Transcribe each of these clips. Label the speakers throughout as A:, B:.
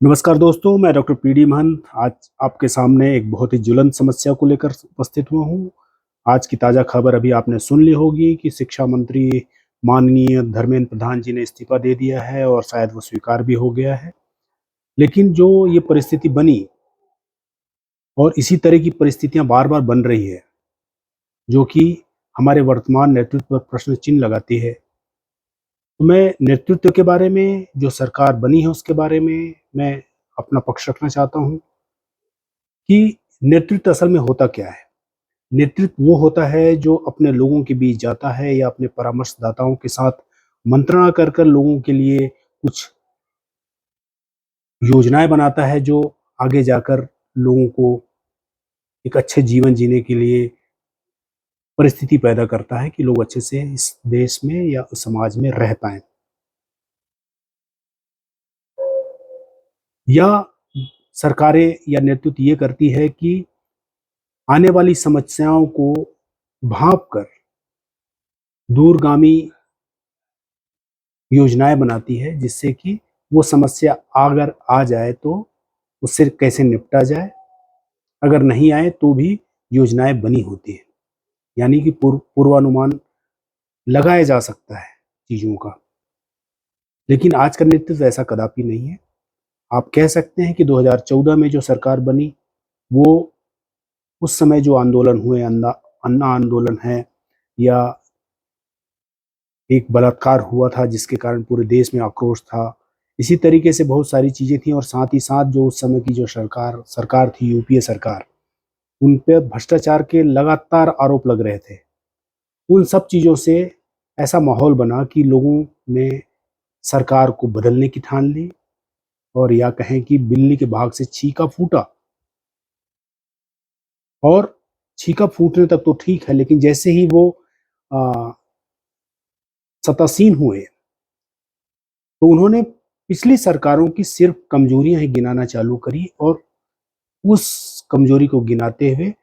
A: नमस्कार दोस्तों, मैं डॉक्टर पीडी महंत आज आपके सामने एक बहुत ही ज्वलंत समस्या को लेकर उपस्थित हुआ हूँ। आज की ताज़ा खबर अभी आपने सुन ली होगी कि शिक्षा मंत्री माननीय धर्मेंद्र प्रधान जी ने इस्तीफा दे दिया है और शायद वो स्वीकार भी हो गया है। लेकिन जो ये परिस्थिति बनी और इसी तरह की परिस्थितियां बार-बार बन रही है, जो कि हमारे वर्तमान नेतृत्व पर प्रश्न चिन्ह लगाती है। तो मैं नेतृत्व के बारे में, जो सरकार बनी है उसके बारे में मैं अपना पक्ष रखना चाहता हूँ कि नेतृत्व असल में होता क्या है? नेतृत्व वो होता है जो अपने लोगों के बीच जाता है या अपने परामर्शदाताओं के साथ मंत्रणा कर कर लोगों के लिए कुछ योजनाएँ बनाता है, जो आगे जाकर लोगों को एक अच्छे जीवन जीने के लिए परिस्थिति पैदा करता है कि लोग अच्छे से इस देश में या समाज में रह पाएँ। या सरकारें या नेतृत्व ये करती है कि आने वाली समस्याओं को भाँप कर दूरगामी योजनाएँ बनाती है, जिससे कि वो समस्या अगर आ जाए तो उससे कैसे निपटा जाए, अगर नहीं आए तो भी योजनाएँ बनी होती हैं। यानी कि पूर्वानुमान लगाया जा सकता है चीज़ों का। लेकिन आज का नेतृत्व ऐसा कदापि नहीं है। आप कह सकते हैं कि 2014 में जो सरकार बनी, वो उस समय जो आंदोलन हुए, अन्ना आंदोलन है या एक बलात्कार हुआ था जिसके कारण पूरे देश में आक्रोश था। इसी तरीके से बहुत सारी चीज़ें थी और साथ ही साथ जो उस समय की जो सरकार सरकार थी, यूपीए सरकार, उन पे भ्रष्टाचार के लगातार आरोप लग रहे थे। उन सब चीज़ों से ऐसा माहौल बना कि लोगों ने सरकार को बदलने की ठान ली और या कहें कि बिल्ली के भाग से छींका फूटा। और छींका फूटने तक तो ठीक है, लेकिन जैसे ही वो अ, सत्तासीन हुए, तो उन्होंने पिछली सरकारों की सिर्फ कमजोरियां ही गिनाना चालू करी और उस कमजोरी को गिनाते हुए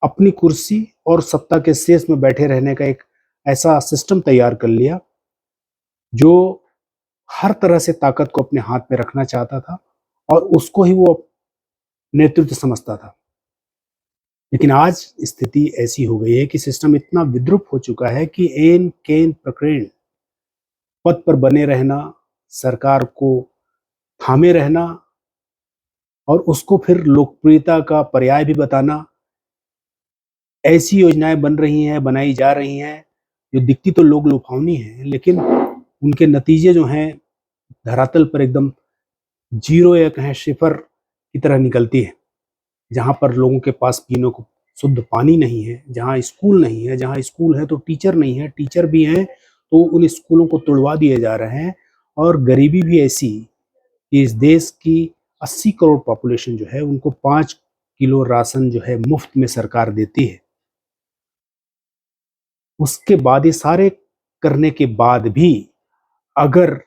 A: अपनी कुर्सी और सत्ता के शेष में बैठे रहने का एक ऐसा सिस्टम तैयार कर लिया, जो हर तरह से ताकत को अपने हाथ में रखना चाहता था और उसको ही वो नेतृत्व समझता था। लेकिन आज स्थिति ऐसी हो गई है कि सिस्टम इतना विद्रूप हो चुका है कि एन केन प्रकृण पद पर बने रहना, सरकार को थामे रहना और उसको फिर लोकप्रियता का पर्याय भी बताना। ऐसी योजनाएं बन रही हैं, बनाई जा रही हैं, जो दिखती तो लोग लुभावनी है, लेकिन उनके नतीजे जो हैं धरातल पर एकदम जीरो या कहें सिफर की तरह निकलती है। जहाँ पर लोगों के पास पीने को शुद्ध पानी नहीं है, जहाँ स्कूल नहीं है, जहाँ स्कूल है तो टीचर नहीं है, टीचर भी हैं तो उन स्कूलों को तुड़वा दिए जा रहे हैं। और गरीबी भी ऐसी कि इस देश की 80 करोड़ पॉपुलेशन जो है, उनको 5 किलो राशन जो है मुफ्त में सरकार देती है। उसके बाद ये सारे करने के बाद भी अगर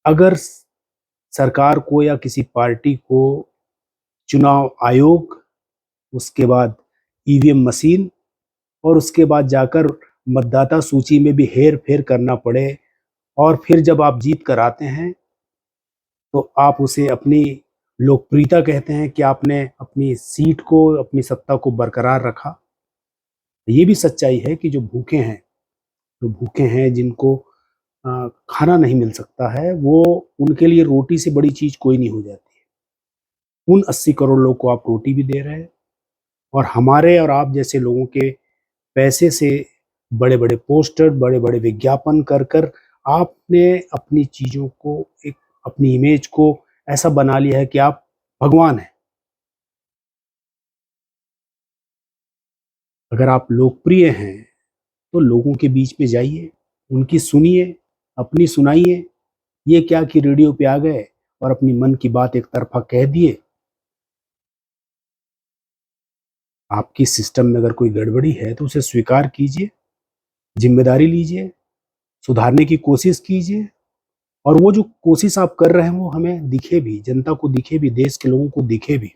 A: अगर सरकार को या किसी पार्टी को चुनाव आयोग, उसके बाद ईवीएम मशीन और उसके बाद जाकर मतदाता सूची में भी हेर-फेर करना पड़े और फिर जब आप जीत कर आते हैं, तो आप उसे अपनी लोकप्रियता कहते हैं कि आपने अपनी सीट को, अपनी सत्ता को बरकरार रखा। ये भी सच्चाई है कि जो भूखे हैं जिनको खाना नहीं मिल सकता है, वो उनके लिए रोटी से बड़ी चीज़ कोई नहीं हो जाती है। उन 80 करोड़ लोग को आप रोटी भी दे रहे हैं और हमारे और आप जैसे लोगों के पैसे से बड़े-बड़े पोस्टर, बड़े-बड़े विज्ञापन कर कर आपने अपनी चीज़ों को, एक अपनी इमेज को ऐसा बना लिया है कि आप भगवान हैं। अगर आप लोकप्रिय हैं, तो लोगों के बीच में जाइए, उनकी सुनिए, अपनी सुनाइए। ये क्या कि रेडियो पे आ गए और अपनी मन की बात एक तरफ़ा कह दिए। आपकी सिस्टम में अगर कोई गड़बड़ी है, तो उसे स्वीकार कीजिए, ज़िम्मेदारी लीजिए, सुधारने की कोशिश कीजिए और वो जो कोशिश आप कर रहे हैं, वो हमें दिखे भी, जनता को दिखे भी, देश के लोगों को दिखे भी।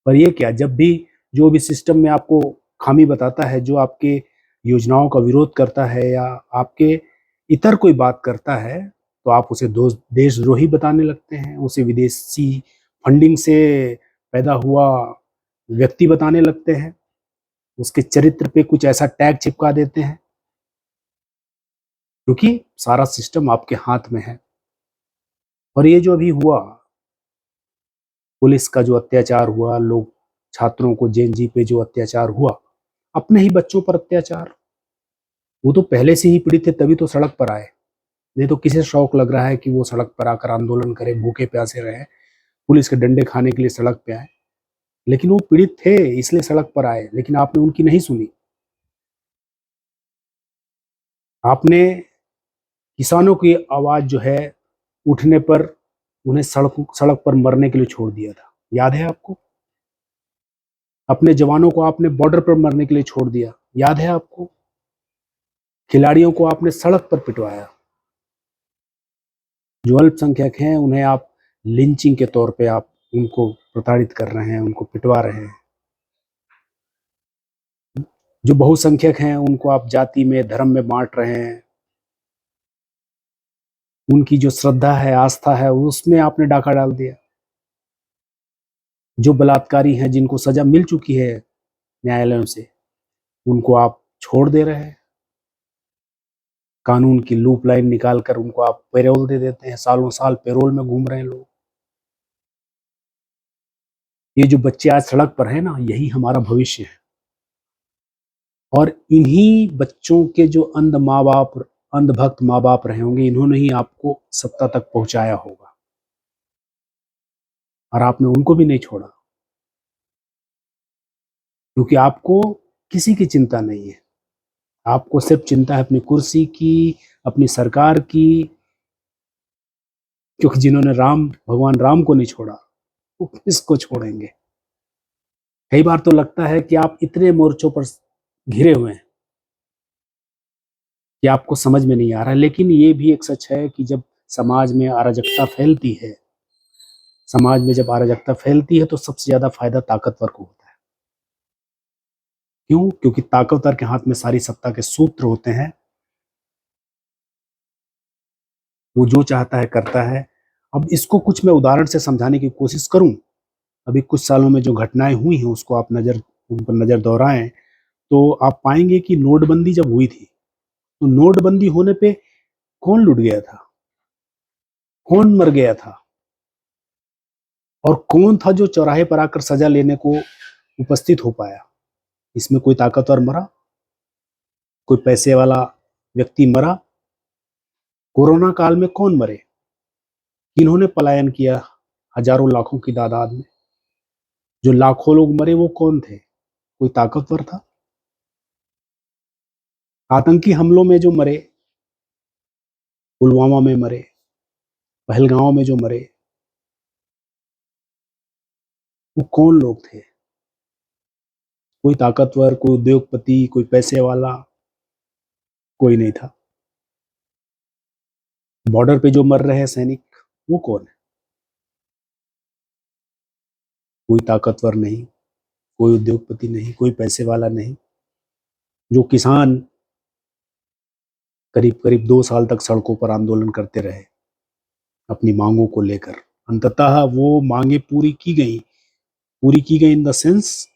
A: पर ये क्या, जब भी जो भी सिस्टम में आपको खामी बताता है, जो आपके योजनाओं का विरोध करता है या आपके इतर कोई बात करता है, तो आप उसे देशद्रोही बताने लगते हैं, उसे विदेशी फंडिंग से पैदा हुआ व्यक्ति बताने लगते हैं, उसके चरित्र पे कुछ ऐसा टैग चिपका देते हैं, क्योंकि सारा सिस्टम आपके हाथ में है। और ये जो अभी हुआ, पुलिस का जो अत्याचार हुआ, लोग छात्रों को जेन जी पे जो अत्याचार हुआ, अपने ही बच्चों पर अत्याचार, वो तो पहले से ही पीड़ित थे तभी तो सड़क पर आए। नहीं तो किसे शौक लग रहा है कि वो सड़क पर आकर आंदोलन करे, भूखे प्यासे रहे, पुलिस के डंडे खाने के लिए सड़क पे आए। लेकिन वो पीड़ित थे इसलिए सड़क पर आए, लेकिन आपने उनकी नहीं सुनी। आपने किसानों की आवाज जो है उठने पर उन्हें सड़क सड़क पर मरने के लिए छोड़ दिया था, याद है आपको? अपने जवानों को आपने बॉर्डर पर मरने के लिए छोड़ दिया, याद है आपको? खिलाड़ियों को आपने सड़क पर पिटवाया। जो अल्पसंख्यक हैं उन्हें आप लिंचिंग के तौर पे आप उनको प्रताड़ित कर रहे हैं, उनको पिटवा रहे हैं। जो बहुसंख्यक हैं उनको आप जाति में, धर्म में बांट रहे हैं। उनकी जो श्रद्धा है, आस्था है, उसमें आपने डाका डाल दिया। जो बलात्कारी हैं, जिनको सजा मिल चुकी है न्यायालयों से, उनको आप छोड़ दे रहे हैं। कानून की लूप लाइन निकाल कर उनको आप पैरोल दे देते हैं, सालों साल पैरोल में घूम रहे हैं लोग। ये जो बच्चे आज सड़क पर हैं ना, यही हमारा भविष्य है। और इन्हीं बच्चों के जो अंधभक्त माँ बाप रहे होंगे, इन्होंने ही आपको सत्ता तक पहुंचाया होगा, और आपने उनको भी नहीं छोड़ा, क्योंकि आपको किसी की चिंता नहीं है। आपको सिर्फ चिंता है अपनी कुर्सी की, अपनी सरकार की, क्योंकि जिन्होंने भगवान राम को नहीं छोड़ा, वो किसको छोड़ेंगे? कई बार तो लगता है कि आप इतने मोर्चों पर घिरे हुए हैं कि आपको समझ में नहीं आ रहा है। लेकिन ये भी एक सच है कि जब समाज में अराजकता फैलती है, तो सबसे ज्यादा फायदा ताकतवर को होता है। क्यों? क्योंकि ताकतवर के हाथ में सारी सत्ता के सूत्र होते हैं, वो जो चाहता है करता है। अब इसको कुछ मैं उदाहरण से समझाने की कोशिश करूं। अभी कुछ सालों में जो घटनाएं हुई हैं उसको आप उन पर नजर दौड़ाएं, तो आप पाएंगे कि नोटबंदी जब हुई थी, तो नोटबंदी होने पे कौन लुट गया था, कौन मर गया था, और कौन था जो चौराहे पर आकर सजा लेने को उपस्थित हो पाया? इसमें कोई ताकतवर मरा? कोई पैसे वाला व्यक्ति मरा? कोरोना काल में कौन मरे? किन्होंने पलायन किया हजारों लाखों की तादाद में? जो लाखों लोग मरे वो कौन थे? कोई ताकतवर था? आतंकी हमलों में जो मरे, पुलवामा में मरे, पहलगांव में जो मरे, वो कौन लोग थे? कोई ताकतवर, कोई उद्योगपति, कोई पैसे वाला, कोई नहीं था। बॉर्डर पे जो मर रहे हैं सैनिक, वो कौन है? कोई ताकतवर नहीं, कोई उद्योगपति नहीं, कोई पैसे वाला नहीं। जो किसान करीब करीब 2 साल तक सड़कों पर आंदोलन करते रहे अपनी मांगों को लेकर, अंततः वो मांगे पूरी की गई इन द सेंस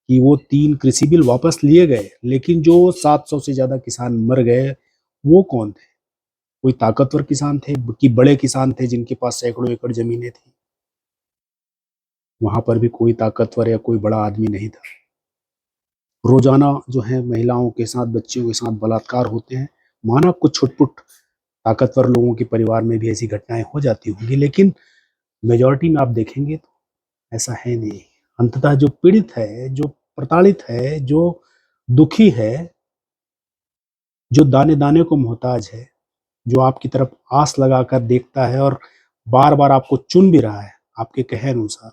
A: कि वो 3 कृषि बिल वापस लिए गए। लेकिन जो 700 से ज्यादा किसान मर गए, वो कौन थे? कोई ताकतवर किसान थे कि बड़े किसान थे जिनके पास सैकड़ों एकड़ जमीनें थी? वहां पर भी कोई ताकतवर या कोई बड़ा आदमी नहीं था। रोजाना जो है महिलाओं के साथ, बच्चियों के साथ बलात्कार होते हैं। माना कुछ छुटपुट ताकतवर लोगों के परिवार में भी ऐसी घटनाएं हो जाती होंगी, लेकिन मेजॉरिटी में आप देखेंगे तो ऐसा है नहीं। अंततः जो पीड़ित है, जो प्रताड़ित है, जो दुखी है, जो दाने दाने को मोहताज है, जो आपकी तरफ आस लगाकर देखता है और बार बार आपको चुन भी रहा है आपके कहे अनुसार,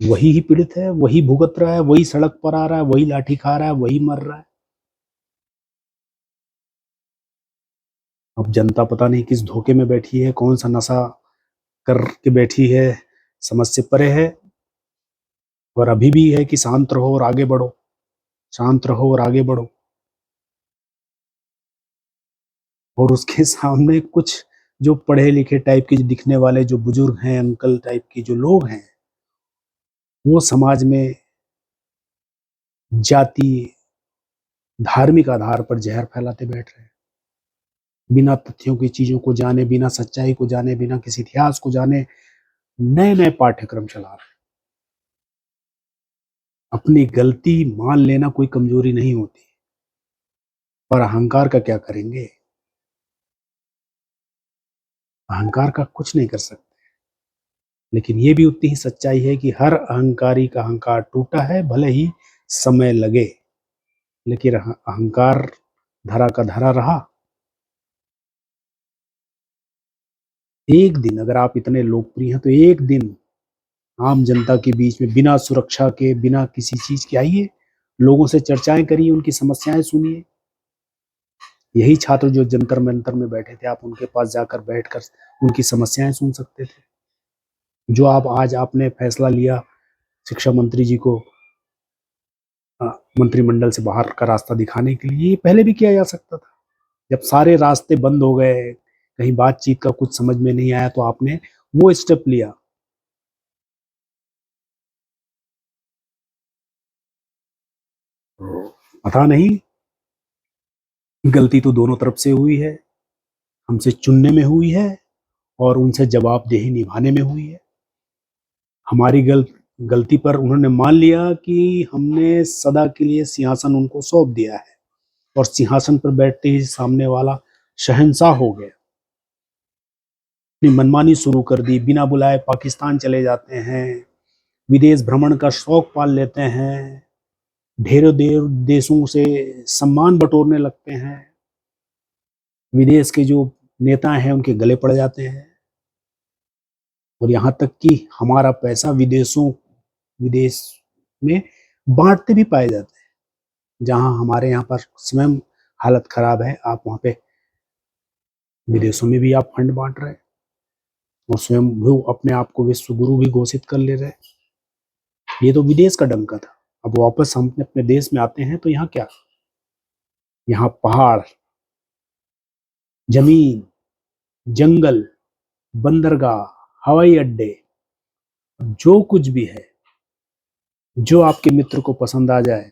A: वही ही पीड़ित है, वही भुगत रहा है, वही सड़क पर आ रहा है, वही लाठी खा रहा है, वही मर रहा है। अब जनता पता नहीं किस धोखे में बैठी है, कौन सा नशा करके बैठी है, समझ से परे है। और अभी भी है कि शांत रहो और आगे बढ़ो, शांत रहो और आगे बढ़ो। और उसके सामने कुछ जो पढ़े लिखे टाइप के जो दिखने वाले जो बुजुर्ग हैं, अंकल टाइप के जो लोग हैं, वो समाज में जाति, धार्मिक आधार पर जहर फैलाते बैठ रहे हैं। बिना तथ्यों की चीजों को जाने, बिना सच्चाई को जाने, बिना किसी इतिहास को जाने नए नए पाठ्यक्रम चला रहे हैं। अपनी गलती मान लेना कोई कमजोरी नहीं होती, पर अहंकार का क्या करेंगे? अहंकार का कुछ नहीं कर सकते। लेकिन ये भी उतनी ही सच्चाई है कि हर अहंकारी का अहंकार टूटा है, भले ही समय लगे, लेकिन अहंकार धरा का धरा रहा। एक दिन अगर आप इतने लोकप्रिय हैं तो एक दिन आम जनता के बीच में बिना सुरक्षा के, बिना किसी चीज के आइए, लोगों से चर्चाएं करिए, उनकी समस्याएं सुनिए। यही छात्र जो जंतर मंतर में बैठे थे, आप उनके पास जाकर बैठकर उनकी समस्याएं सुन सकते थे। जो आप आज आपने फैसला लिया शिक्षा मंत्री जी को मंत्रिमंडल से बाहर का रास्ता दिखाने के लिए, ये पहले भी किया जा सकता था। जब सारे रास्ते बंद हो गए, कहीं बातचीत का कुछ समझ में नहीं आया, तो आपने वो स्टेप लिया। पता नहीं, गलती तो दोनों तरफ से हुई है। हमसे चुनने में हुई है और उनसे जवाबदेही निभाने में हुई है। हमारी गलती पर उन्होंने मान लिया कि हमने सदा के लिए सिंहासन उनको सौंप दिया है, और सिंहासन पर बैठते ही सामने वाला शहंशाह हो गया। अपनी मनमानी शुरू कर दी, बिना बुलाए पाकिस्तान चले जाते हैं, विदेश भ्रमण का शौक पाल लेते हैं, ढेरों देशों से सम्मान बटोरने लगते हैं, विदेश के जो नेता हैं उनके गले पड़ जाते हैं, और यहाँ तक कि हमारा पैसा विदेश में बांटते भी पाए जाते हैं। जहां हमारे यहाँ पर स्वयं हालत खराब है, आप वहां पे विदेशों में भी आप फंड बांट रहे हैं, और स्वयं भी अपने आप को विश्व गुरु भी घोषित कर ले रहे हैं। ये तो विदेश का डंका था। अब वापस हम अपने देश में आते हैं तो यहाँ क्या? यहाँ पहाड़, जमीन, जंगल, बंदरगाह, हवाई अड्डे, जो कुछ भी है, जो आपके मित्र को पसंद आ जाए,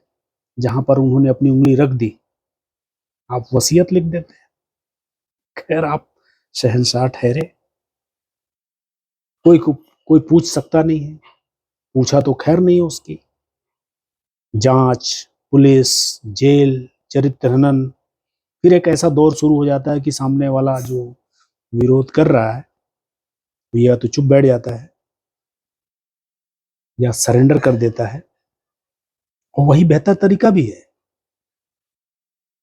A: जहां पर उन्होंने अपनी उंगली रख दी, आप वसीयत लिख देते हैं। खैर, आप शहंशाह ठहरे, कोई पूछ सकता नहीं है। पूछा तो खैर नहीं उसकी। जांच, पुलिस, जेल, चरित्र हनन, फिर एक ऐसा दौर शुरू हो जाता है कि सामने वाला जो विरोध कर रहा है या तो चुप बैठ जाता है या सरेंडर कर देता है, और वही बेहतर तरीका भी है।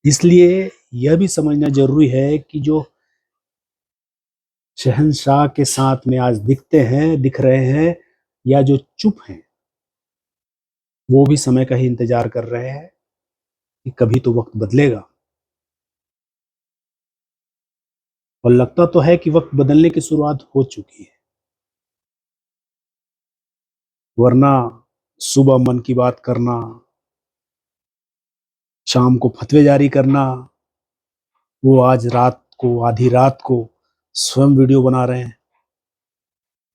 A: इसलिए यह भी समझना जरूरी है कि जो शहंशाह के साथ में आज दिख रहे हैं, या जो चुप हैं, वो भी समय का ही इंतजार कर रहे हैं कि कभी तो वक्त बदलेगा। और लगता तो है कि वक्त बदलने की शुरुआत हो चुकी है। वरना सुबह मन की बात करना, शाम को फतवे जारी करना, वो आज रात को, आधी रात को स्वयं वीडियो बना रहे हैं,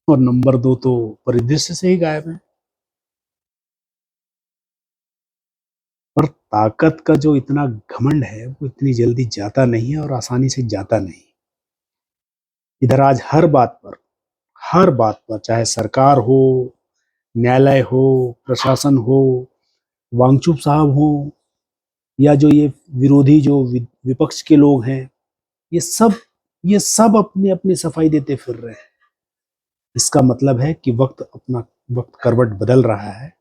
A: और नंबर 2 तो परिदृश्य से ही गायब है। पर ताकत का जो इतना घमंड है, वो इतनी जल्दी जाता नहीं है और आसानी से जाता नहीं। इधर आज हर बात पर, चाहे सरकार हो, न्यायालय हो, प्रशासन हो, वांगचुप साहब हो, या जो ये विरोधी जो विपक्ष के लोग हैं, ये सब अपनी अपनी सफाई देते फिर रहे हैं। इसका मतलब है कि वक्त करवट बदल रहा है।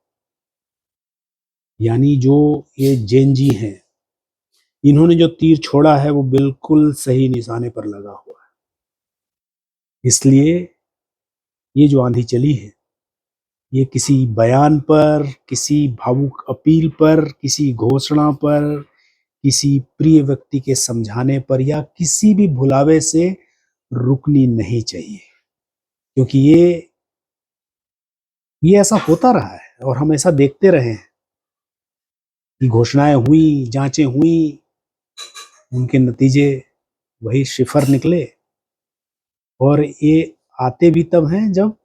A: यानी जो ये जैन जी हैं, इन्होंने जो तीर छोड़ा है वो बिल्कुल सही निशाने पर लगा हुआ है। इसलिए ये जो आंधी चली है, ये किसी बयान पर, किसी भावुक अपील पर, किसी घोषणा पर, किसी प्रिय व्यक्ति के समझाने पर, या किसी भी भुलावे से रुकनी नहीं चाहिए। क्योंकि ये ऐसा होता रहा है और हम ऐसा देखते रहे हैं कि घोषणाएं हुई, जांचें हुई, उनके नतीजे वही शिफर निकले, और ये आते भी तब हैं जब,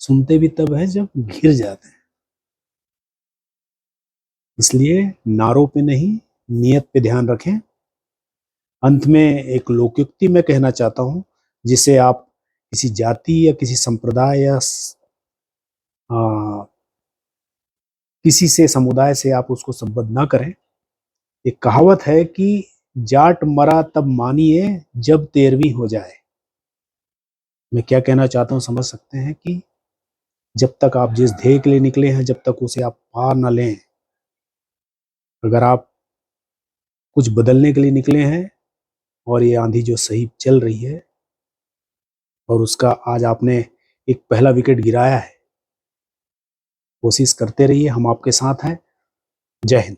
A: सुनते भी तब है जब घिर जाते हैं। इसलिए नारों पे नहीं, नियत पे ध्यान रखें। अंत में एक लोकोक्ति मैं कहना चाहता हूं, जिसे आप किसी जाति या किसी संप्रदाय या आ, किसी से समुदाय से आप उसको संबद्ध ना करें। एक कहावत है कि जाट मरा तब मानिए जब 13वीं हो जाए। मैं क्या कहना चाहता हूं समझ सकते हैं कि जब तक आप जिस ध्येय के लिए निकले हैं, जब तक उसे आप पार न लें, अगर आप कुछ बदलने के लिए निकले हैं और ये आंधी जो सही चल रही है और उसका आज आपने एक पहला विकेट गिराया है, कोशिश करते रहिए, हम आपके साथ हैं। जय हिंद।